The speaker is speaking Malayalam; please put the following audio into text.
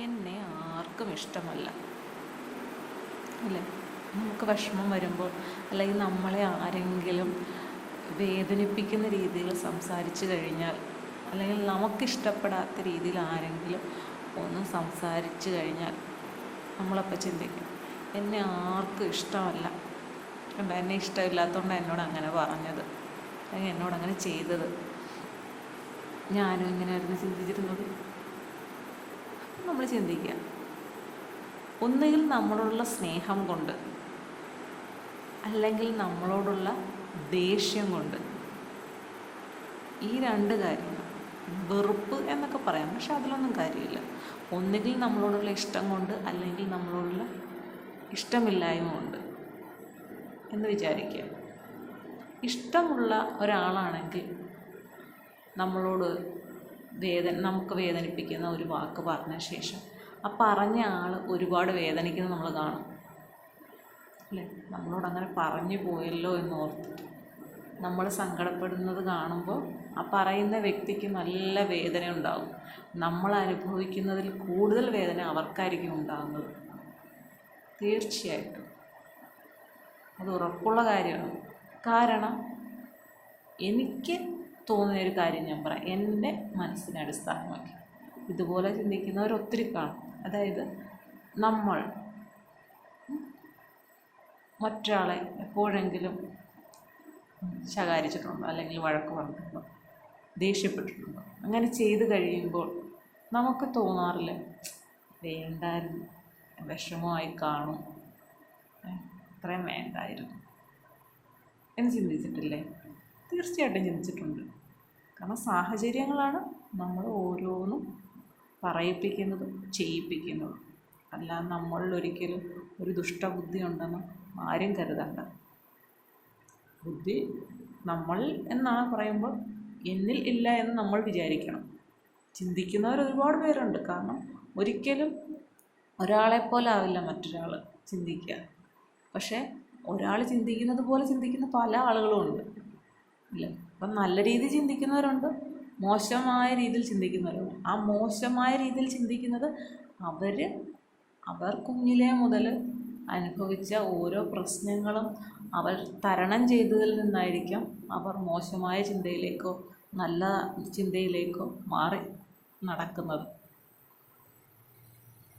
എന്നെ ആർക്കും ഇഷ്ടമല്ല അല്ലേ? നമുക്ക് വിഷമം വരുമ്പോൾ അല്ലെങ്കിൽ നമ്മളെ ആരെങ്കിലും വേദനിപ്പിക്കുന്ന രീതിയിൽ സംസാരിച്ചു കഴിഞ്ഞാൽ, അല്ലെങ്കിൽ നമുക്കിഷ്ടപ്പെടാത്ത രീതിയിൽ ആരെങ്കിലും ഒന്ന് സംസാരിച്ചു കഴിഞ്ഞാൽ നമ്മളപ്പോൾ ചിന്തിക്കും, എന്നെ ആർക്കും ഇഷ്ടമല്ല. കണ്ടോ, എന്നെ ഇഷ്ടമില്ലാത്തതുകൊണ്ട് എന്നോട് അങ്ങനെ പറഞ്ഞത്, അല്ലെങ്കിൽ എന്നോട് അങ്ങനെ ചെയ്തത്. ഞാനും ഇങ്ങനെയായിരുന്നു ചിന്തിച്ചിരുന്നത്. നമ്മൾ ചിന്തിക്കുക, ഒന്നുകിൽ നമ്മളോടുള്ള സ്നേഹം കൊണ്ട്, അല്ലെങ്കിൽ നമ്മളോടുള്ള ദേഷ്യം കൊണ്ട്. ഈ രണ്ട് കാര്യങ്ങൾ, വെറുപ്പ് എന്നൊക്കെ പറയാം, പക്ഷെ അതിലൊന്നും കാര്യമില്ല. ഒന്നുകിൽ നമ്മളോടുള്ള ഇഷ്ടം കൊണ്ട്, അല്ലെങ്കിൽ നമ്മളോടുള്ള ഇഷ്ടമില്ലായ്മ കൊണ്ട് എന്ന് വിചാരിക്കുക. ഇഷ്ടമുള്ള ഒരാളാണെങ്കിൽ നമ്മളോട് നമുക്ക് വേദനിപ്പിക്കുന്ന ഒരു വാക്ക് പറഞ്ഞ ശേഷം ആ പറഞ്ഞ ആൾ ഒരുപാട് വേദനിക്കുന്നത് നമ്മൾ കാണും അല്ലേ? നമ്മളോട് അങ്ങനെ പറഞ്ഞു പോയല്ലോ എന്ന് ഓർത്തിട്ട് നമ്മൾ സങ്കടപ്പെടുന്നത് കാണുമ്പോൾ ആ പറയുന്ന വ്യക്തിക്ക് നല്ല വേദന ഉണ്ടാകും. നമ്മൾ അനുഭവിക്കുന്നതിൽ കൂടുതൽ വേദന അവർക്കായിരിക്കും ഉണ്ടാകുന്നത്. തീർച്ചയായിട്ടും അത് ഉറപ്പുള്ള കാര്യമാണ്. കാരണം എനിക്ക് തോന്നിയൊരു കാര്യം ഞാൻ പറയാം, എൻ്റെ മനസ്സിനെ അടിസ്ഥാനമാക്കി. ഇതുപോലെ ചിന്തിക്കുന്നവർ ഒത്തിരി കാണും. അതായത് നമ്മൾ മറ്റൊരാളെ എപ്പോഴെങ്കിലും ശകാരിച്ചിട്ടുണ്ടോ, അല്ലെങ്കിൽ വഴക്ക് പറഞ്ഞിട്ടുണ്ടോ, ദേഷ്യപ്പെട്ടിട്ടുണ്ടോ? അങ്ങനെ ചെയ്ത് കഴിയുമ്പോൾ നമുക്ക് തോന്നാറില്ലേ, വേണ്ടായിരുന്നു, വിഷമമായി കാണും, ഇത്രയും വേണ്ടായിരുന്നു എന്ന് ചിന്തിച്ചിട്ടില്ലേ? തീർച്ചയായിട്ടും ചിന്തിച്ചിട്ടുണ്ട്. കാരണം സാഹചര്യങ്ങളാണ് നമ്മൾ ഓരോന്നും പറയിപ്പിക്കുന്നതും ചെയ്യിപ്പിക്കുന്നതും. അല്ലാതെ നമ്മളിൽ ഒരിക്കലും ഒരു ദുഷ്ടബുദ്ധി ഉണ്ടെന്ന് ആരും കരുതണ്ട. ബുദ്ധി നമ്മൾ എന്നാണ് പറയുമ്പോൾ എന്നിൽ ഇല്ല എന്ന് നമ്മൾ വിചാരിക്കണം. ചിന്തിക്കുന്നവർ ഒരുപാട് പേരുണ്ട്. കാരണം ഒരിക്കലും ഒരാളെപ്പോലെ ആവില്ല മറ്റൊരാൾ ചിന്തിക്കുക. പക്ഷേ ഒരാൾ ചിന്തിക്കുന്നത് പോലെ ചിന്തിക്കുന്ന പല ആളുകളും ഉണ്ട് ഇല്ല. അപ്പം നല്ല രീതിയിൽ ചിന്തിക്കുന്നവരുണ്ട്, മോശമായ രീതിയിൽ ചിന്തിക്കുന്നവരുണ്ട്. ആ മോശമായ രീതിയിൽ ചിന്തിക്കുന്നത് അവർ കുഞ്ഞിലേ മുതൽ അനുഭവിച്ച ഓരോ പ്രശ്നങ്ങളും അവർ തരണം ചെയ്തതിൽ നിന്നായിരിക്കാം അവർ മോശമായ ചിന്തയിലേക്കോ നല്ല ചിന്തയിലേക്കോ മാറി നടക്കുന്നത്.